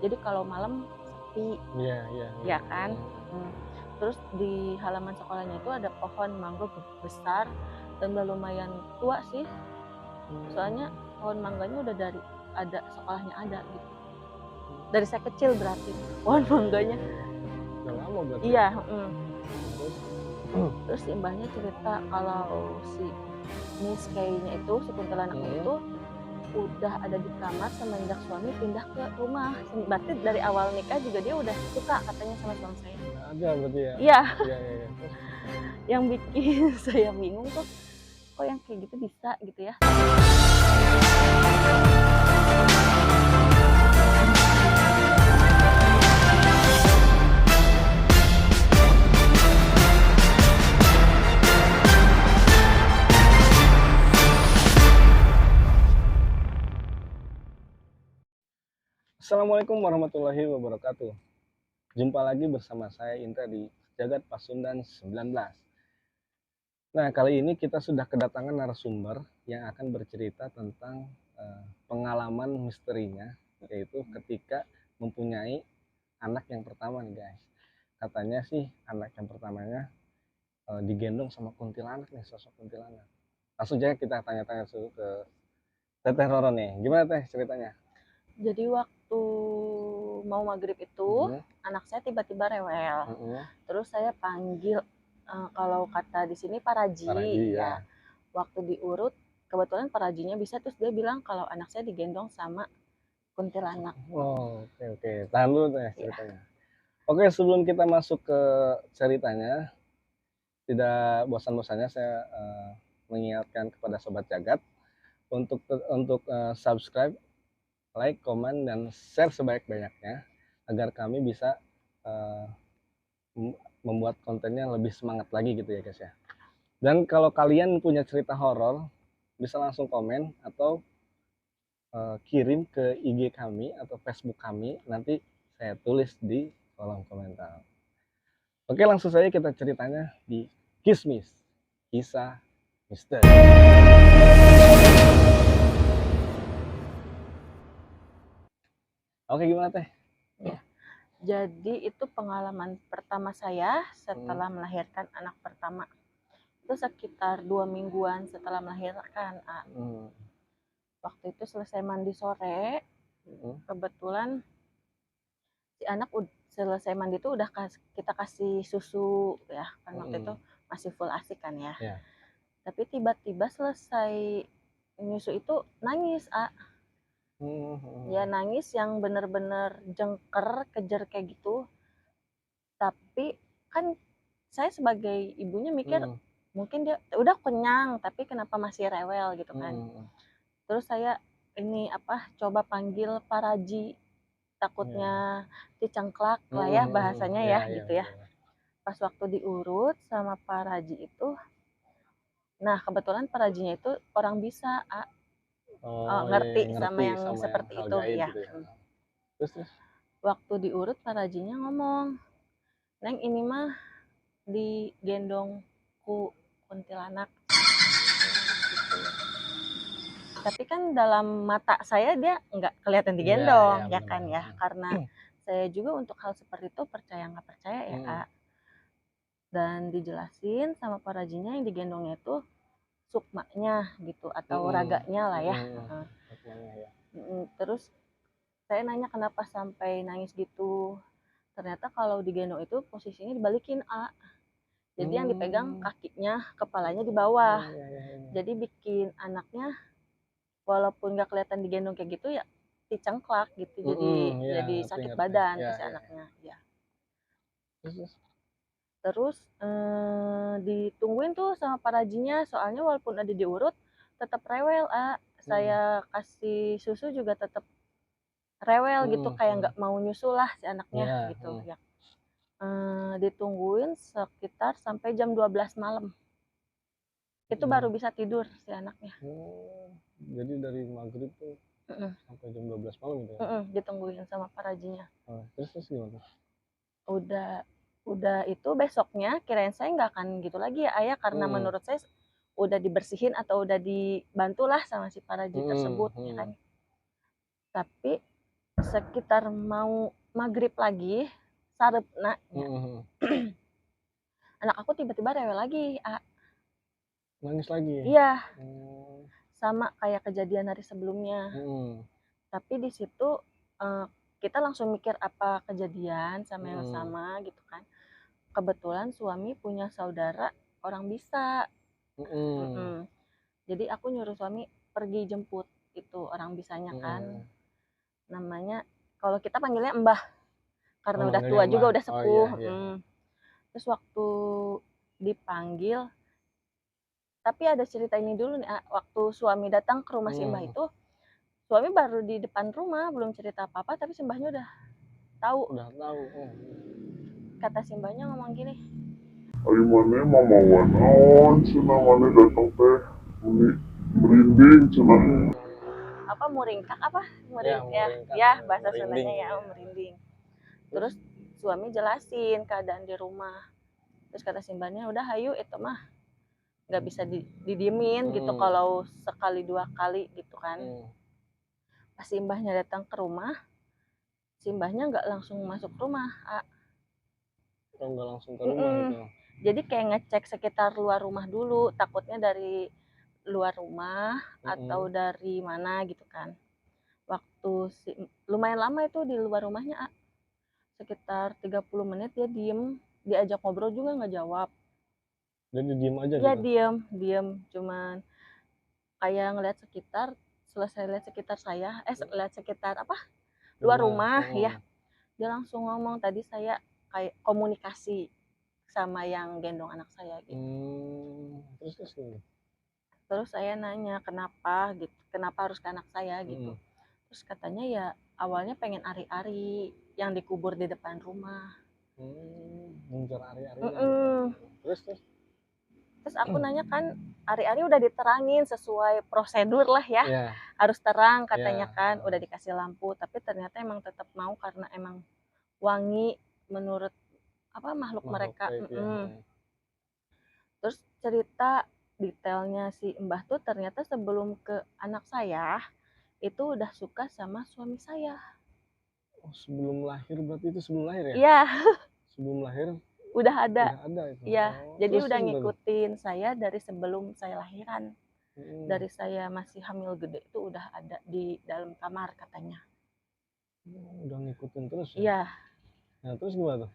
Jadi kalau malam sepi, Iya iya iya. ya kan. Terus di halaman sekolahnya itu ada pohon mangga besar dan udah lumayan tua sih. Soalnya Mmm, pohon mangganya udah dari ada sekolahnya ada gitu. Dari mmm. saya kecil berarti Iya pohon iya iya mangganya. iya. Udah lama berarti ya? Iya, Terus? Terus si mbahnya cerita kalau si Miss K-nya itu, si kuntilanaknya Mhm. itu udah ada di kamar semenjak suami pindah ke rumah. Berarti dari awal nikah juga dia udah suka katanya sama suami saya. Udah ada berarti ya? Iya, Iya iya iya. Terus? yang bikin saya bingung tuh, kok yang kayak gitu bisa gitu ya. Assalamualaikum warahmatullahi wabarakatuh. Jumpa lagi bersama saya Indra di Jagat Pasundan 19. Nah, kali ini kita sudah kedatangan narasumber yang akan bercerita tentang, pengalaman misterinya, yaitu ketika mempunyai anak yang pertama nih, guys. Katanya sih anak yang pertamanya, digendong sama kuntilanak nih, sosok kuntilanak. Langsung aja kita tanya-tanya dulu ke Teteh Roro nih, gimana Teh ceritanya? Jadi waktu mau maghrib itu, Mhm anak saya tiba-tiba rewel. mhm. Terus saya panggil, kalau kata di sini paraji, Paraji ya. ya. Waktu diurut, kebetulan parajinya bisa, terus dia bilang kalau anak saya digendong sama kuntilanak. Oh, oke oke. Tahan dulu Teh Ya, ceritanya. Oke, sebelum kita masuk ke ceritanya, tidak bosan-bosannya saya, mengingatkan kepada sobat Jagat untuk subscribe, like, komen, dan share sebanyak-banyaknya agar kami bisa, eee, membuat kontennya lebih semangat lagi gitu ya, guys, ya. Dan kalau kalian punya cerita horor, bisa langsung komen atau, kirim ke IG kami atau Facebook kami, nanti saya tulis di kolom komentar. Oke, langsung saja kita ceritanya di Kismis, kisah misteri. Oke, gimana Teh? ya. Jadi itu pengalaman pertama saya Mhm, setelah melahirkan anak pertama. Itu sekitar 2 mingguan setelah melahirkan, mhm, waktu itu selesai mandi sore, mhm, kebetulan si anak selesai mandi itu udah kita kasih susu ya, kan waktu itu mhm, masih full ASI kan ya. iya. Tapi tiba-tiba selesai nyusu itu nangis, Mhm Ya mhm, nangis yang bener-bener jengker, kejer kayak gitu. Tapi kan saya sebagai ibunya mikir mhm, mungkin dia udah kenyang, tapi kenapa masih rewel gitu kan. mhm, Terus saya ini apa coba panggil Paraji, takutnya iya. dicengklak lah Mhm ya mhm, bahasanya iya ya iya gitu ya. betul. Pas waktu diurut sama Paraji itu, nah kebetulan Parajinya itu orang bisa, Oh, iya ngerti iya, sama ngerti yang sama yang seperti hal itu gaib ya. gitu ya? Terus terus? Waktu diurut Parajinya ngomong, "Neng ini mah digendong ku kuntilanak," gitu. Tapi kan dalam mata saya dia nggak kelihatan Iya iya, digendong, ya bener kan bener, ya. mhm. Karena saya juga untuk hal seperti itu percaya nggak percaya ya, Mhm, Dan dijelasin sama parajinya yang digendongnya itu sukmanya gitu atau mhm, raganya lah ya. mhm mhm, hikmahnya ya. Terus saya nanya kenapa sampai nangis gitu. Ternyata kalau digendong itu posisinya dibalikin, Jadi yang dipegang Mmm, kakinya, kepalanya di bawah. oh, iya iya iya. Jadi bikin anaknya walaupun nggak kelihatan digendong kayak gitu ya dicengklak gitu, jadi Mhm, iya jadi ngerti sakit ngerti. badan Iya tuh si iya iya. anaknya, ya. Terus terus? Terus, ditungguin tuh sama parajinya soalnya walaupun udah diurut tetap rewel, Mhm, Saya kasih susu juga tetap rewel gitu mhm kayak mhm. nggak mau nyusu lah si anaknya Iya, gitu mhm. ya. Ditungguin sekitar sampai jam 12 malam, itu baru Mhm. bisa tidur si anaknya. Oh, jadi dari maghrib tuh Mhm sampai jam 12 malam gitu ya? ditungguin sama parajinya. Oh, terus terus gimana? Udah itu besoknya kirain saya nggak akan gitu lagi ya, Ayah, karena Mhm, menurut saya udah dibersihin atau udah dibantulah sama si Paraji mhm tersebut ya kan. mhm. Tapi sekitar mau maghrib lagi sarepna nya. Anak aku tiba-tiba rewel lagi, Nangis lagi? Iya, Oh. sama kayak kejadian hari sebelumnya. Tapi di situ kita langsung mikir apa kejadian sama yang sama gitu kan. Kebetulan suami punya saudara orang bisa. Jadi aku nyuruh suami pergi jemput itu orang bisanya kan. Namanya kalau kita panggilnya Mbah karena udah tua juga, udah sepuh. Oh, iya. Terus waktu dipanggil, tapi ada cerita ini dulu nih, waktu suami datang ke rumah si Mbah itu, suami baru di depan rumah, belum cerita apa-apa, tapi si Mbahnya udah tahu. Udah tahu. Kata si Mbahnya ngomong gini, Ari mana mama naon cenah mana datang teh merinding cenah. apa muringkak apa Ya, ya bahasa merinding. Sundanya ya merinding. Terus suami jelasin keadaan di rumah. Terus kata si Mbahnya, udah hayu itu mah nggak bisa didiemin gitu kalau sekali dua kali gitu kan. Pas si Mbahnya datang ke rumah, si Mbahnya nggak langsung masuk rumah. Oh, nggak langsung ke rumah gitu. Jadi kayak ngecek sekitar luar rumah dulu, takutnya dari luar rumah atau dari mana gitu kan. Waktu lumayan lama itu di luar rumahnya, sekitar 30 menit dia diem, diajak ngobrol juga nggak jawab. Jadi diem aja ya gitu? diem cuman kayak ngeliat sekitar. Selesai lihat sekitar saya lihat sekitar apa luar rumah ya, dia langsung ngomong, tadi saya kayak komunikasi sama yang gendong anak saya gitu. Terus saya nanya kenapa gitu, kenapa harus ke anak saya gitu. Terus katanya ya awalnya pengen ari-ari yang dikubur di depan rumah. Ngincer ari-ari. Terus aku nanya kan, ari-ari udah diterangin sesuai prosedur lah ya, harus terang katanya kan, udah dikasih lampu, tapi ternyata emang tetap mau karena emang wangi menurut apa makhluk mereka. Terus cerita detailnya si Mbah tuh ternyata sebelum ke anak saya itu udah suka sama suami saya. Oh, sebelum lahir berarti itu sebelum lahir ya? Iya. Sebelum lahir udah ada itu. Iya, jadi udah ngikutin saya dari sebelum saya lahiran. Dari saya masih hamil gede itu udah ada di dalam kamar katanya. Udah ngikutin terus ya? Iya. Nah terus gimana tuh?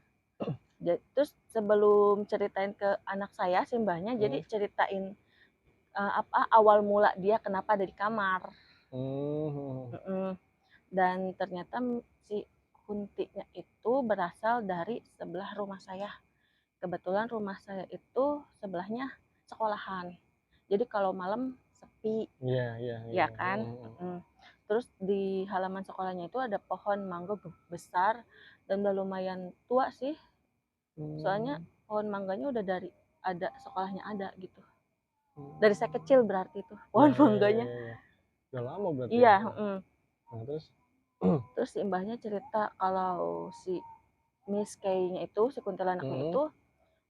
Terus sebelum ceritain ke anak saya si Mbahnya, jadi ceritain apa awal mula dia kenapa ada di kamar. Dan ternyata si kuntinya itu berasal dari sebelah rumah saya. Kebetulan rumah saya itu sebelahnya sekolahan. Jadi kalau malam sepi. Iya kan? Terus di halaman sekolahnya itu ada pohon mangga besar dan udah lumayan tua sih. Soalnya pohon mangganya udah dari ada sekolahnya ada gitu. Dari saya kecil berarti itu pohon mangganya. Udah lama berarti. Iya. Nah, terus si Mbahnya cerita kalau si Miss Kay-nya itu, si kuntilanaknya itu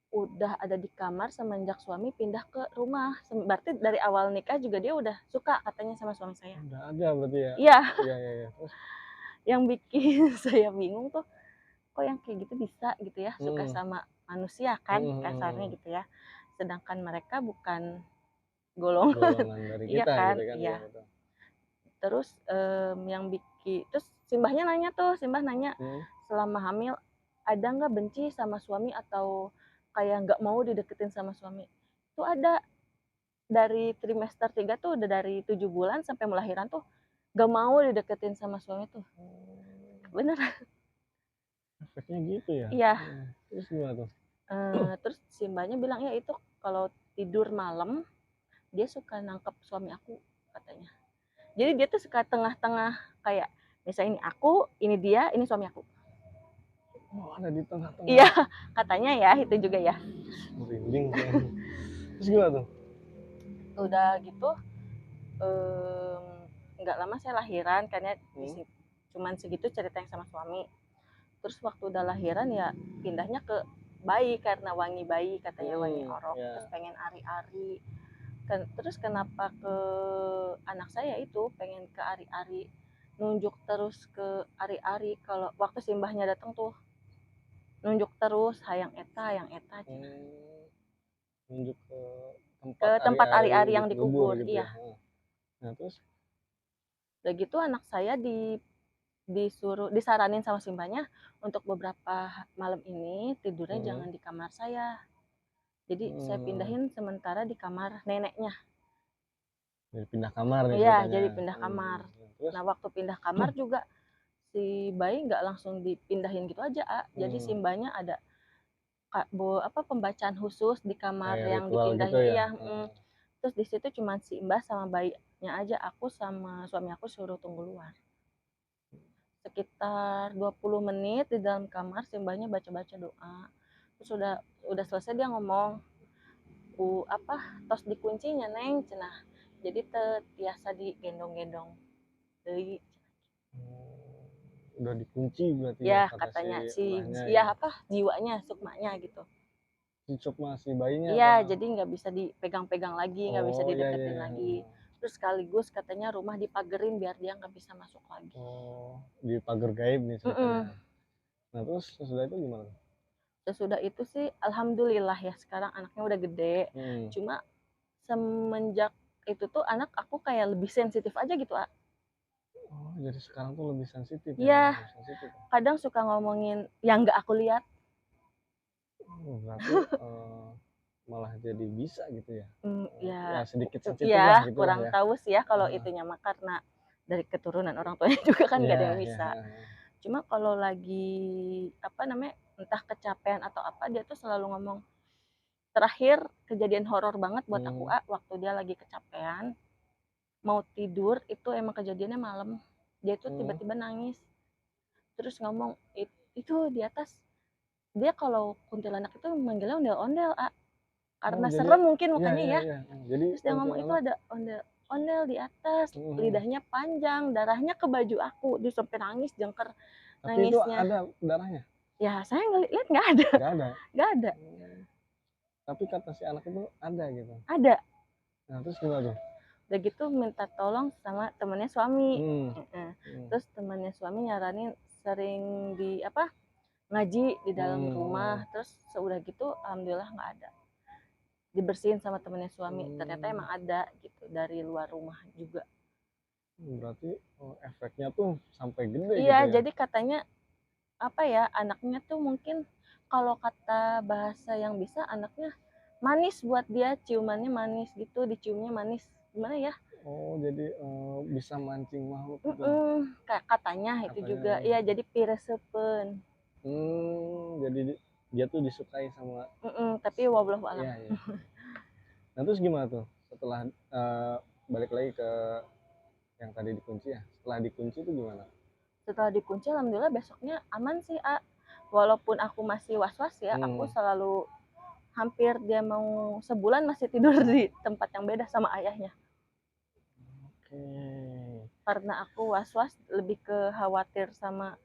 udah ada di kamar semenjak suami pindah ke rumah. Berarti dari awal nikah juga dia udah suka katanya sama suami saya. Udah ada berarti ya? Iya. Terus? Yang bikin saya bingung tuh, kok yang kayak gitu bisa gitu ya, suka sama manusia kan, kasarnya gitu ya. Sedangkan mereka bukan golongan dari iya kita kan, gitu kan. iya. Terus yang bikin, terus Simbahnya nanya tuh, Simbah nanya selama hamil ada nggak benci sama suami atau kayak nggak mau dideketin sama suami? Itu ada. Dari trimester 3 tuh udah dari 7 bulan sampai melahirkan tuh gak mau dideketin sama suami tuh. Bener. Efeknya gitu ya? Iya. Terus gimana tuh? Terus si Mbaknya bilang ya itu kalau tidur malam dia suka nangkep suami aku katanya. Jadi dia tuh suka tengah-tengah kayak misalnya ini aku, ini dia, ini suami aku. Oh, ada di tengah-tengah. Iya, katanya ya itu juga ya. Merinding. Terus gimana tuh? Udah gitu nggak lama saya lahiran karena cuman segitu cerita yang sama suami. Terus waktu udah lahiran ya pindahnya ke bayi karena wangi bayi katanya wangi orok. Terus pengen ari-ari. Terus kenapa ke anak saya itu pengen ke ari-ari nunjuk terus ke ari-ari kalau waktu simbahnya datang tuh, nunjuk terus hayang eta cenah. Nunjuk ke Ke tempat ari-ari ari-ari yang dikubur dikubur, gitu iya. ya. Nah terus Udah gitu anak saya disaranin sama simbahnya untuk beberapa malam ini tidurnya jangan di kamar saya. Jadi saya pindahin sementara di kamar neneknya. jadi pindah kamar nih Iya, ceritanya. jadi pindah kamar. Terus Nah, waktu pindah kamar juga si bayi nggak langsung dipindahin gitu aja, Jadi si mbaknya ada pembacaan khusus di kamar kayak yang ritual gitu dipindahin, ya. iya. Terus di situ cuma si mbah sama bayinya aja, aku sama suami aku suruh tunggu luar. Sekitar 20 menit di dalam kamar si mbahnya baca-baca doa. Terus udah selesai dia ngomong, tos dikuncinya neng cenah. Jadi tiasa digendong-gendong deui. Udah dikunci berarti Ya, kata katanya si mbahnya ya jiwanya, sukmanya gitu. si Sukma si bayinya Iya, apa? jadi nggak bisa dipegang-pegang lagi, nggak bisa Oh iya dideketin iya. lagi. Terus sekaligus katanya rumah dipagerin biar dia nggak bisa masuk lagi. Oh, di pagar gaib nih ceritanya. Nah terus sesudah itu gimana? Sesudah itu sih alhamdulillah ya sekarang anaknya udah gede. Cuma semenjak itu tuh anak aku kayak lebih sensitif aja gitu, Oh, jadi sekarang tuh lebih sensitif ya? Iya, Lebih sensitif. kadang suka ngomongin yang nggak aku lihat. Berarti malah jadi bisa gitu ya? Ya, Ya sedikit sensitif ya lah gitu kurang lah ya. tahu sih ya kalau itunya mah karena dari keturunan orang tuanya juga kan nggak ada Iya, yang iya, bisa. Cuma kalau lagi entah kecapean atau apa dia tuh selalu ngomong. Terakhir kejadian horor banget buat aku waktu dia lagi kecapean mau tidur itu emang kejadiannya malam. Dia tuh tiba-tiba nangis. Terus ngomong itu di atas dia kalau kuntilanak itu manggilnya ondel-ondel, karena jadi, serem mungkin iya, mukanya iya, ya. iya. Jadi Terus dia ngomong itu ada ondel di atas, lidahnya panjang, darahnya ke baju aku, dia sampai nangis jengker tapi itu nangisnya. ada darahnya? Ya saya ngeliat nggak ada. Nggak ada? Nggak ada. Tapi kata si anak itu ada gitu? Ada. Nah terus gimana tuh? Udah gitu minta tolong sama temennya suami. Terus temennya suami nyaranin sering ngaji di dalam rumah. Terus seudah gitu alhamdulillah nggak ada. Dibersihin sama temennya suami. Ternyata emang ada gitu dari luar rumah juga. Berarti efeknya tuh sampai gede Iya, gitu ya? jadi katanya anaknya tuh mungkin kalau kata bahasa yang bisa anaknya manis buat dia, ciumannya manis gitu, diciumnya manis. Gimana ya? Oh, jadi bisa mancing makhluk gitu. Katanya itu juga. Iya, jadi piresepen. Jadi dia tuh disukai sama tapi wallahu alam. Iya, iya. Nah, terus gimana tuh setelah balik lagi ke yang tadi dikunci ya? Setelah dikunci tuh gimana? Setelah dikunci alhamdulillah besoknya aman sih, walaupun aku masih was-was ya, aku selalu hampir dia mau sebulan masih tidur di tempat yang beda sama ayahnya. Karena aku was-was lebih ke khawatir sama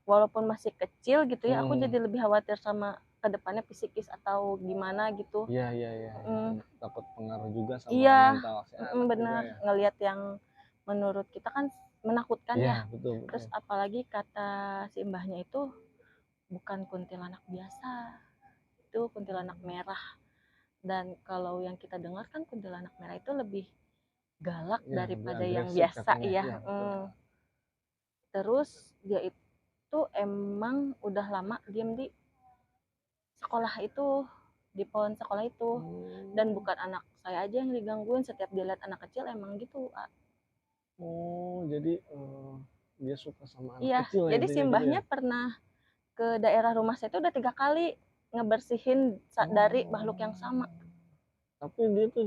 walaupun masih kecil gitu ya, aku jadi lebih khawatir sama kedepannya psikis atau gimana gitu. Iya, iya, iya. Takut pengaruh juga sama mental si anak benar juga ya. ngelihat yang menurut kita kan menakutkan ya. Betul, Terus apalagi kata si mbahnya itu bukan kuntilanak biasa, itu kuntilanak merah. Dan kalau yang kita dengar kan kuntilanak merah itu lebih galak daripada yang biasa ya. Terus dia itu emang udah lama diem di sekolah itu, di pohon sekolah itu. Dan bukan anak saya aja yang digangguin, setiap dia lihat anak kecil emang gitu. Oh, jadi dia suka sama anak Iya, kecil ya jadi si mbahnya pernah ke daerah rumah saya itu udah 3 kali ngebersihin dari makhluk yang sama. Tapi dia tuh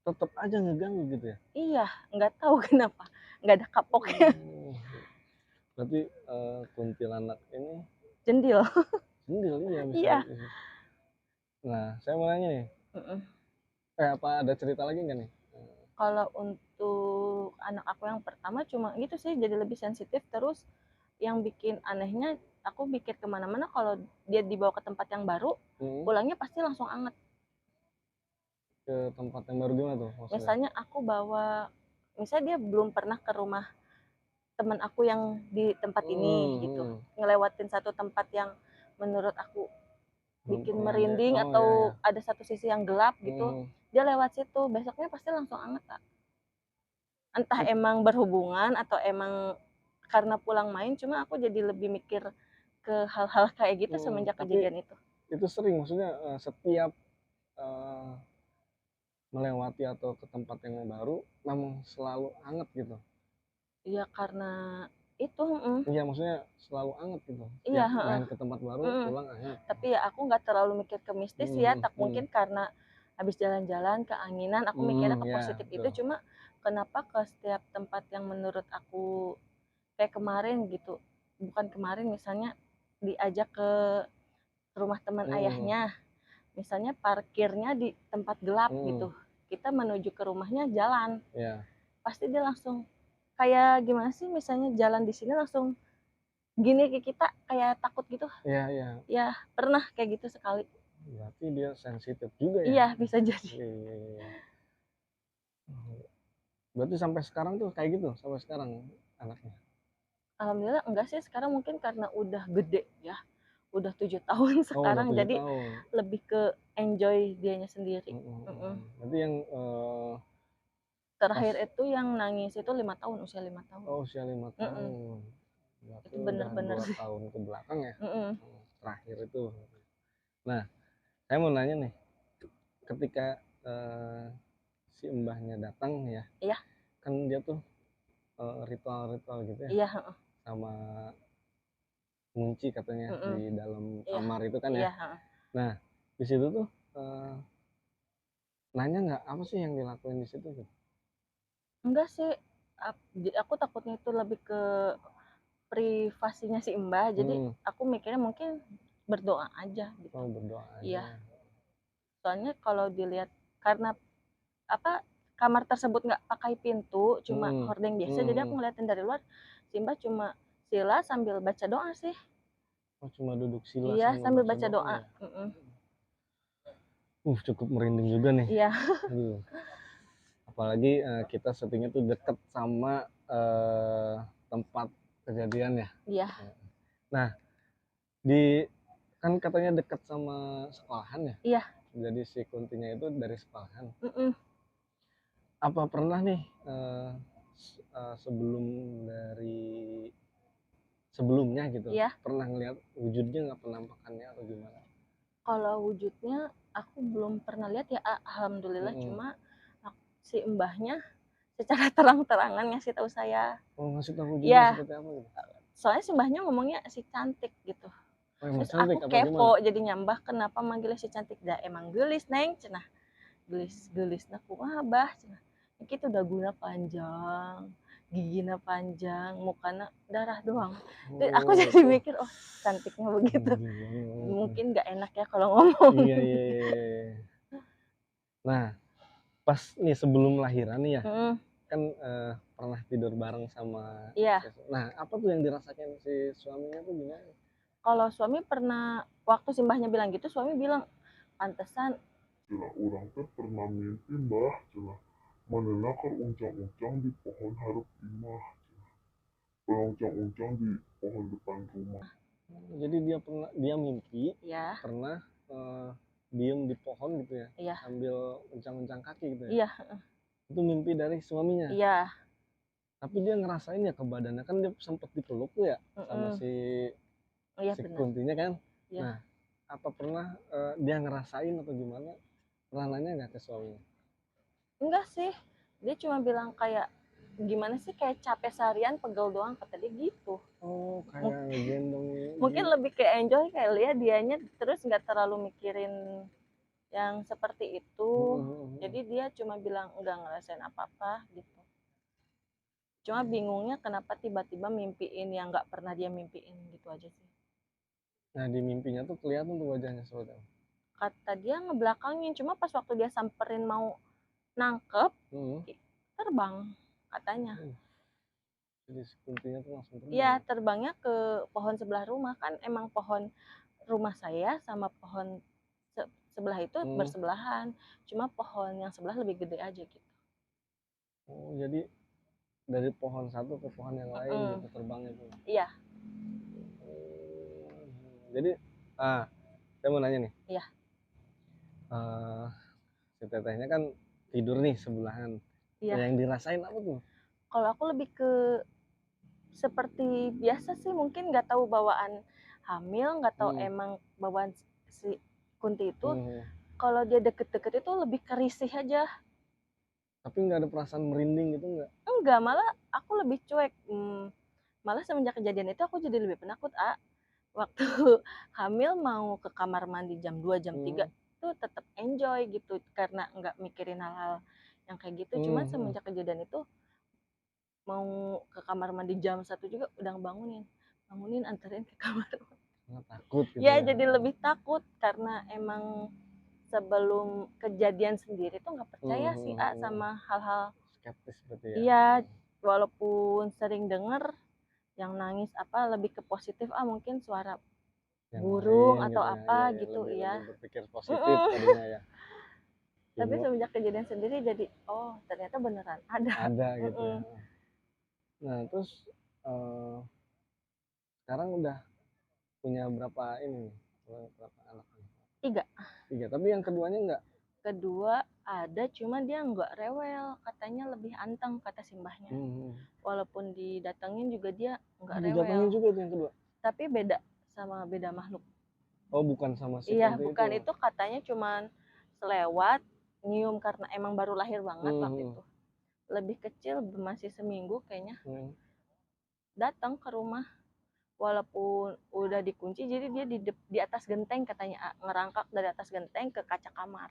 tetap aja ngeganggu gitu ya? Iya, nggak tahu kenapa, nggak ada kapoknya. Berarti kuntilanak ini Jendil. jendil, iya bisa. Iya. Nah, saya mau nanya nih. Apa ada cerita lagi nggak nih? Kalau untuk anak aku yang pertama cuma gitu sih, jadi lebih sensitif. Terus yang bikin anehnya, aku mikir kemana-mana kalau dia dibawa ke tempat yang baru, pulangnya pasti langsung anget. Ke tempat yang baru gimana tuh maksudnya? Misalnya aku bawa, misalnya dia belum pernah ke rumah teman aku yang di tempat ini gitu, ngelewatin satu tempat yang menurut aku bikin merinding Oh, atau iya, ada satu sisi yang gelap gitu, iya. dia lewat situ, besoknya pasti langsung anget, Kak. Entah emang berhubungan atau emang karena pulang main, cuma aku jadi lebih mikir ke hal-hal kayak gitu semenjak Tapi kejadian itu. itu sering, maksudnya setiap melewati atau ke tempat yang baru memang selalu anget gitu. Iya karena itu, Iya, maksudnya selalu anget gitu. iya, Tiap main ke tempat baru pulang anget. Tapi ya aku nggak terlalu mikir ke mistis ya, tak mungkin Mhm. karena habis jalan-jalan keanginan, aku mikirnya ke Ya positif itu, betul. cuma kenapa ke setiap tempat yang menurut aku kayak kemarin gitu, bukan kemarin misalnya diajak ke rumah teman ayahnya, misalnya parkirnya di tempat gelap gitu, kita menuju ke rumahnya jalan, Ya. pasti dia langsung kayak gimana sih, misalnya jalan di sini langsung gini ke kita kayak takut gitu. Iya, iya. Ya pernah kayak gitu sekali. Berarti dia sensitif juga ya. Iya bisa jadi. Iya, iya, iya. Berarti sampai sekarang tuh kayak gitu, sampai sekarang anaknya. Alhamdulillah enggak sih, sekarang mungkin karena udah gede ya, udah 7 tahun Oh, udah sekarang, 7 jadi tahun. lebih ke enjoy dianya sendiri. Berarti yang pas Terakhir itu yang nangis itu 5 tahun, usia 5 tahun. usia 5 tahun. Berarti Itu udah bener-bener 2 sih. tahun ke belakang ya. Terakhir itu. Nah, saya mau nanya nih, ketika si mbahnya datang ya, Iya, kan dia tuh ritual-ritual gitu ya, iya, sama ngunci katanya di dalam iya, kamar itu kan ya. iya. Nah, di situ tuh nanya nggak apa sih yang dilakuin di situ gitu? Enggak sih, aku takutnya itu lebih ke privasinya si Mbah, jadi aku mikirnya mungkin berdoa aja gitu. Oh, berdoa Iya, aja. soalnya kalau dilihat karena apa, kamar tersebut nggak pakai pintu, cuma hordeng biasa, jadi aku ngeliatin dari luar, si Mbah cuma sila sambil baca doa sih. Oh, cuma duduk sila Iya, sambil sambil baca baca doa doa. ya. Cukup merinding juga nih. Iya, Aduh. Apalagi kita syutingnya tuh deket sama tempat kejadian ya. iya, Nah, di kan katanya deket sama sekolahan ya. iya, Jadi si Kuntinya itu dari sekolahan. mm-mm. Apa pernah nih sebelum dari sebelumnya gitu, Iya. pernah ngeliat wujudnya nggak, penampakannya atau gimana? Kalau wujudnya aku belum pernah lihat ya, alhamdulillah, cuma si Mbahnya secara terang-terangan ngasih tahu saya. Oh, ngasih tahu wujudnya Ya, seperti apa gitu? soalnya si Mbahnya ngomongnya si cantik gitu. Oh, emang Terus cantik aku apa gimana? kepo jadi nyambah, kenapa manggilnya si cantik, dah emang gelis neng cenah, gelis gelis nah kumaha bah cenah, itu guna panjang, giginya panjang, mukanya darah doang. Terus aku Oh, jadi mikir, oh cantiknya begitu, mungkin nggak enak ya kalau ngomong. iya, iya, iya. Nah, pas nih sebelum lahiran nih ya, kan pernah tidur bareng sama Iya. nah apa tuh yang dirasakan si suaminya tuh gimana? Kalau suami pernah, waktu si Mbahnya bilang gitu, suami bilang, pantesan. Cina orang teh pernah mimpi mbah cina manena keur uncang-uncang di pohon hareup imah cina. Uncang-uncang di pohon depan rumah. Jadi dia mimpi Ya, pernah diem di pohon gitu ya, iya, sambil uncang-uncang kaki gitu ya. iya, Itu mimpi dari suaminya. iya, Tapi dia ngerasain ya ke badannya, kan dia sempet dipeluk tuh ya sama si iya si benar, Kuntinya kan. iya. Nah, apa pernah dia ngerasain atau gimana? Pernah nanya nggak ke suaminya? Enggak sih, dia cuma bilang kayak, gimana sih, kayak capek seharian, pegel doang, kata dia gitu. Oh, kayak ngegendong Mungkin lebih ke enjoy kali ya dianya, terus nggak terlalu mikirin yang seperti itu. Jadi dia cuma bilang nggak ngerasain apa-apa gitu. Cuma bingungnya kenapa tiba-tiba mimpiin yang nggak pernah dia mimpiin gitu aja sih. Nah, di mimpinya tuh kelihatan tuh wajahnya seperti apa? Kata dia ngebelakangin, cuma pas waktu dia samperin mau nangkep, terbang katanya. Jadi si Kuntinya tuh langsung terbang Iya, ya? terbangnya ke pohon sebelah rumah, kan emang pohon rumah saya sama pohon sebelah itu bersebelahan, cuma pohon yang sebelah lebih gede aja gitu. Oh, jadi dari pohon satu ke pohon yang lain gitu terbangnya tuh. Iya. Jadi saya mau nanya nih. Iya. Si tetehnya kan tidur nih sebelahan. Iya. Yang dirasain apa tuh? Kalau aku lebih ke seperti biasa sih, mungkin nggak tahu bawaan hamil, nggak tahu emang bawaan si Kunti itu. Kalau dia deket-deket itu lebih kerisih aja. Tapi nggak ada perasaan merinding gitu nggak? Enggak, malah aku lebih cuek. Malah semenjak kejadian itu aku jadi lebih penakut, waktu hamil mau ke kamar mandi jam 2, jam 3 itu tetap enjoy gitu karena nggak mikirin hal-hal yang kayak gitu. Cuman semenjak kejadian itu mau ke kamar mandi jam 1 juga udah bangunin anterin ke kamar. Takut gitu ya jadi lebih takut karena emang sebelum kejadian sendiri tuh nggak percaya sih sama hal-hal skeptis berarti ya. Iya, walaupun sering denger yang nangis apa lebih ke positif mungkin suara yang burung lain atau gitu apa ya. gitu lebih, ya. Lebih berpikir positif tadinya ya. Tapi semenjak kejadian sendiri jadi ternyata beneran ada gitu ya. Nah terus sekarang udah punya berapa anak? 3. Tapi yang keduanya enggak? Kedua ada, cuma dia nggak rewel, katanya lebih anteng kata simbahnya. Walaupun didatengin juga dia nggak rewel. Didatengin juga yang kedua? Tapi beda makhluk. Oh bukan sama si Iya, Kunti bukan itu katanya cuman selewat nyium karena emang baru lahir banget waktu itu. Lebih kecil, masih seminggu kayaknya. Datang ke rumah walaupun udah dikunci, jadi dia di atas genteng katanya, ngerangkak dari atas genteng ke kaca kamar.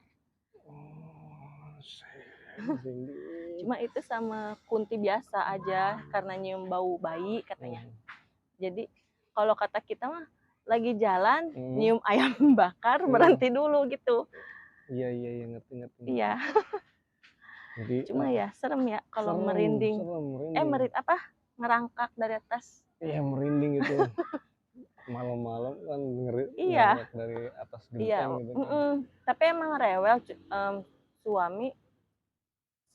Cuma itu sama Kunti biasa aja karena nyium bau bayi katanya. Jadi kalau kata kita mah lagi jalan nyium ayam bakar berhenti dulu gitu. Iya ngerti. Iya. Jadi, cuma ya serem ya kalau merinding. Ngerangkak dari atas. Iya merinding gitu. Malam-malam kan ngeri. Iya. Dari atas genteng gitu. Tapi emang rewel suami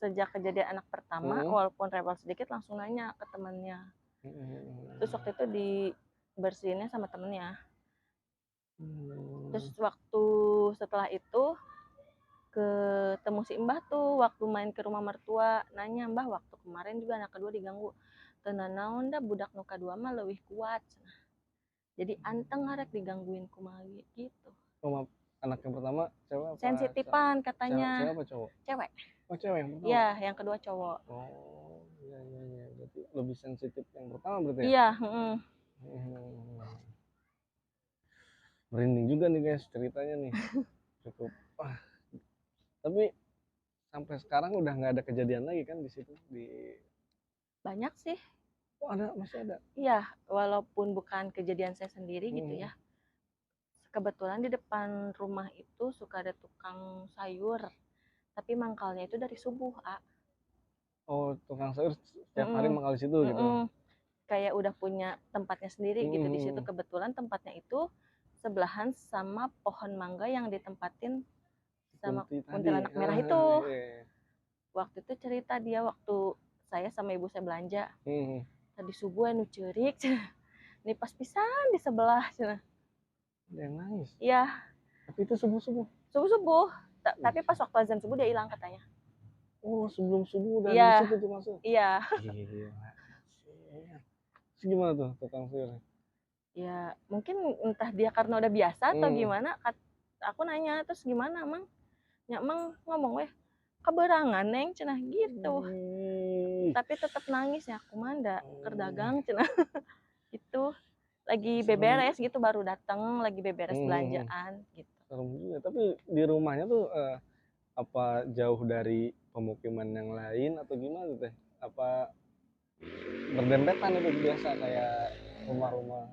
sejak kejadian anak pertama, walaupun rewel sedikit langsung nanya ke temannya. Terus waktu itu dibersihinnya sama temennya. Terus waktu setelah itu ketemu si Mbah tuh waktu main ke rumah mertua, nanya, Mbah waktu kemarin juga anak kedua diganggu, tenan naon dah budak nu kadua mah leuwih kuat. Jadi anteng arek digangguin kumaha gitu. Anak yang pertama cewek apa? Sensitifan katanya. Cewek apa cowok? Cewek. Oh cewek yang pertama? Iya, yang kedua cowok. Oh iya. Berarti lebih sensitif yang pertama berarti ya? Iya. Merinding juga nih guys ceritanya nih. Cukup. Tapi sampai sekarang udah nggak ada kejadian lagi kan di situ? Banyak sih. Oh masih ada? Iya, walaupun bukan kejadian saya sendiri gitu ya. Kebetulan di depan rumah itu suka ada tukang sayur, tapi mangkalnya itu dari subuh, Oh, tukang sayur setiap hari mangkal di situ gitu? Kayak udah punya tempatnya sendiri gitu di situ. Kebetulan tempatnya itu sebelahan sama pohon mangga yang ditempatin sama kuntilanak merah itu. Waktu itu cerita dia waktu saya sama ibu saya belanja. Tadi subuh nu ceurik, nih pas pisan di sebelah cina. Dia nangis? Iya. Tapi itu subuh-subuh? Subuh-subuh. Tapi pas waktu azan subuh dia hilang katanya. Oh sebelum subuh udah di situ tuh masuk? Iya. Gila. Terus gimana tuh tukang sayur? Ya mungkin entah dia karena udah biasa atau gimana. Aku nanya terus gimana Mang? Nyak Mang ngomong weh keberangan neng cenah gitu. Tapi tetap nangis ya aku manda kerdagang cenah. Gitu. Lagi beberes gitu baru datang lagi beberes belanjaan gitu. Serem juga. Tapi di rumahnya tuh apa jauh dari pemukiman yang lain atau gimana teh? Apa berdempetan itu biasa kayak rumah-rumah?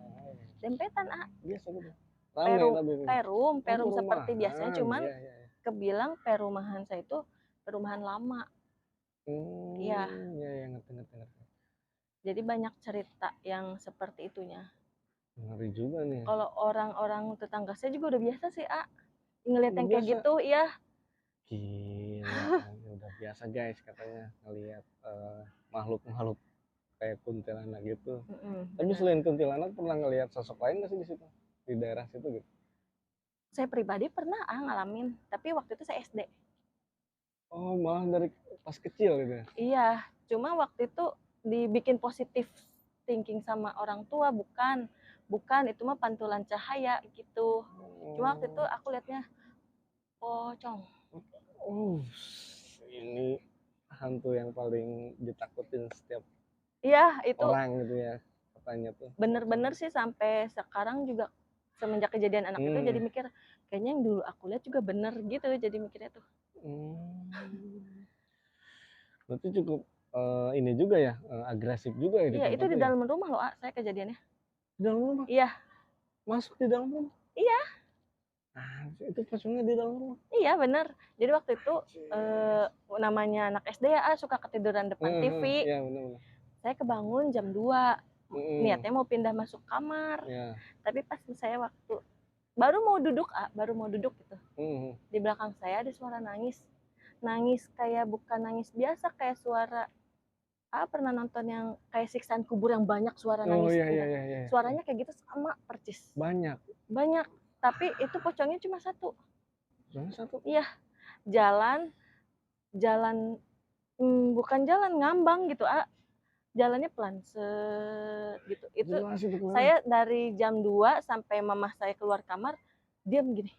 Dempetan biasa gitu. Perum seperti biasanya, cuman kebilang perumahan saya itu perumahan lama. Iya. Ngerti. Jadi banyak cerita yang seperti itunya. Ngeri juga nih. Kalau orang-orang tetangga saya juga udah biasa sih, ngeliat yang kayak gitu, iya. Gila, udah udah biasa guys katanya ngelihat makhluk-makhluk kayak kuntilanak gitu. Tapi bener. selain kuntilanak pernah ngelihat sosok lain nggak sih di situ, di daerah situ gitu? Saya pribadi pernah ngalamin, tapi waktu itu saya SD. Oh malah dari pas kecil gitu ya? Iya, cuma waktu itu dibikin positif thinking sama orang tua, bukan itu mah pantulan cahaya gitu. Cuma waktu itu aku lihatnya pocong. Oh, ini hantu yang paling ditakutin setiap Iya, itu orang gitu ya katanya tuh. bener-bener sih sampai sekarang juga semenjak kejadian anak itu jadi Hmm. mikir kayaknya yang dulu aku lihat juga bener gitu, jadi mikirnya tuh. Berarti cukup ini juga ya, agresif juga ya di Iya, itu tempat di itu ya? dalam rumah loh, saya kejadiannya. Di dalam rumah? Iya, Masuk di dalam rumah? iya, Ah, itu pocongnya di dalam rumah? iya bener. Jadi waktu itu namanya anak SD ya, suka ketiduran depan TV. Iya benar-benar. Saya kebangun jam 2, niatnya mau pindah masuk kamar. Ya. Tapi pas saya waktu baru mau duduk gitu. Mhm. Di belakang saya ada suara nangis. Nangis kayak bukan nangis biasa, kayak suara pernah nonton yang kayak siksaan kubur yang banyak suara Oh nangis iya gitu. iya iya iya. Suaranya kayak gitu sama percis. Banyak. Banyak. Tapi itu pocongnya cuma satu. Cuma satu. Iya, jalan bukan jalan ngambang gitu, jalannya pelan set gitu. Itu Jelas itu keluar. saya dari jam 2 sampai mamah saya keluar kamar diam gini,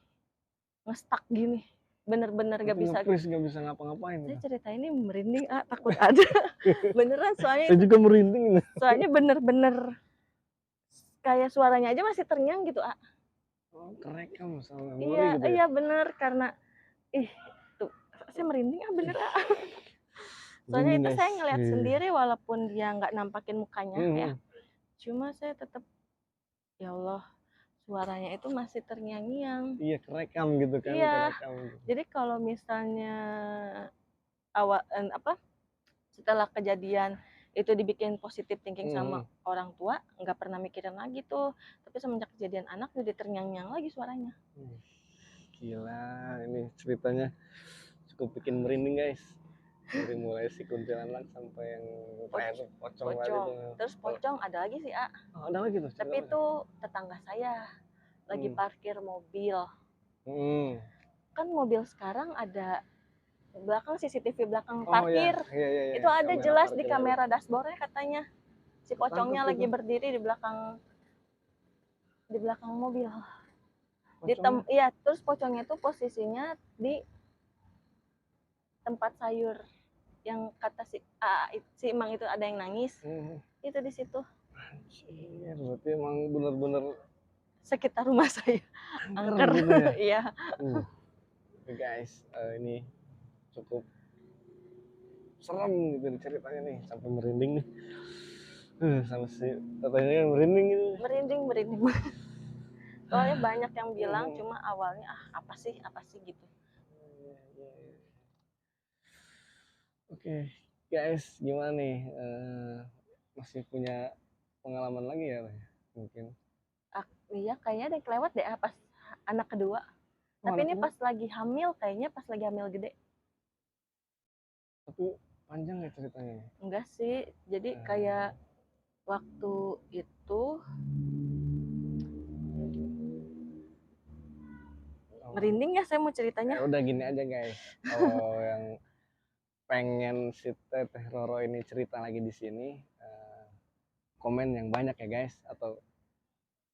ngestak gini, bener-bener gak bisa. Nge-freeze, gak bisa ngapa-ngapain. Saya cerita ini merinding, takut ada. Beneran soalnya Saya juga merinding ini. soalnya bener-bener kayak suaranya aja masih terngiang gitu, Oh, kerekam sama memori Iya, gitu ya? iya bener, karena tuh saya merinding bener, soalnya Merinding itu guys. saya ngeliat Iya. sendiri walaupun dia nggak nampakin mukanya ya. Mhm. Cuma saya tetap, ya Allah, suaranya itu masih terngiang-ngiang. Iya kerekam gitu kan, Iya, kerekam gitu. jadi kalau misalnya setelah kejadian itu dibikin positive thinking sama orang tua, nggak pernah mikirin lagi tuh. Tapi semenjak kejadian anak jadi terngiang-ngiang lagi suaranya. Gila, ini ceritanya cukup bikin merinding guys. Dari mulai si kuntilanak sampai yang kayak pocong tadi tuh. Terus pocong ada lagi sih, Oh, ada lagi tuh. tapi itu tetangga saya lagi parkir mobil. Kan mobil sekarang ada belakang CCTV belakang parkir. Iya, itu ada kamera jelas di parkir kamera dashboardnya katanya si pocongnya Ketangkep lagi itu. berdiri di belakang mobil. Pocongnya. Iya, terus pocongnya itu posisinya di tempat sayur yang kata si Emang itu ada yang nangis. Itu di situ. Anjir, berarti emang bener-bener sekitar rumah saya angker gitu ya? Iya. Guys, ini cukup serem gitu ceritanya nih, sampai merinding nih. Sama si katanya merinding gitu. Merinding. Soalnya banyak yang bilang, cuma awalnya apa sih gitu. Oke, guys, gimana nih? Masih punya pengalaman lagi ya, mungkin? Iya, kayaknya ada yang kelewat deh pas anak kedua. Tapi ini pas lagi hamil, kayaknya pas lagi hamil gede. Tapi panjang ya ceritanya? Enggak sih, jadi kayak waktu itu merinding ya saya mau ceritanya. Ya udah gini aja guys, kalau yang pengen si Teteh Roro ini cerita lagi di sini, komen yang banyak ya guys, atau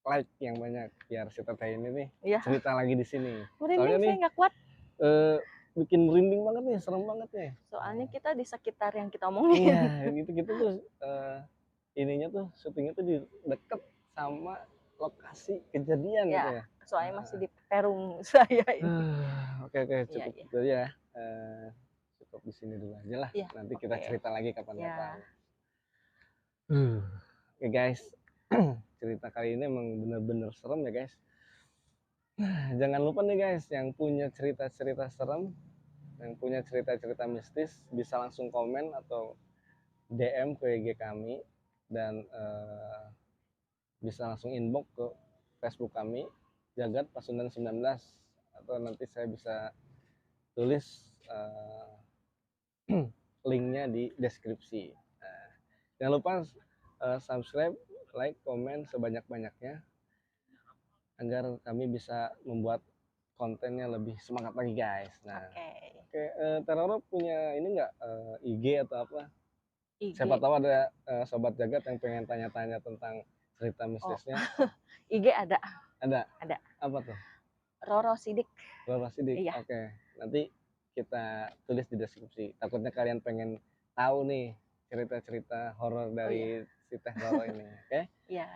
like yang banyak biar si Teteh ini nih cerita lagi di sini. Merinding saya nggak kuat. Bikin merinding banget nih, serem banget nih. Soalnya kita di sekitar yang kita omongin. Iya, gitu tuh ininya tuh syutingnya tuh di deket sama lokasi kejadian gitu ya. Soalnya masih di Perum saya ini. Oke, cukup itu ya. Cukup di sini dulu aja lah. Nanti kita cerita lagi kapan-kapan. Oke guys, cerita kali ini emang bener-bener serem ya guys. Jangan lupa nih guys, yang punya cerita-cerita serem, yang punya cerita-cerita mistis, bisa langsung komen atau DM ke IG kami, dan bisa langsung inbox ke Facebook kami, Jagat Pasundan 19, atau nanti saya bisa tulis linknya di deskripsi. Nah, jangan lupa subscribe, like, komen sebanyak-banyaknya agar kami bisa membuat kontennya lebih semangat lagi guys. Nah, Oke. oke, Teroro punya ini nggak IG atau apa? Siapa IG. tahu ada sobat jagat yang pengen tanya-tanya tentang cerita Oh, mistisnya. IG ada. Ada? Ada. Apa tuh? Roro Sidik. Roro Sidik. Iya. Oke, nanti kita tulis di deskripsi. Takutnya kalian pengen tahu nih cerita-cerita horor Oh iya. dari si Teh Roro ini. Oke? Iya.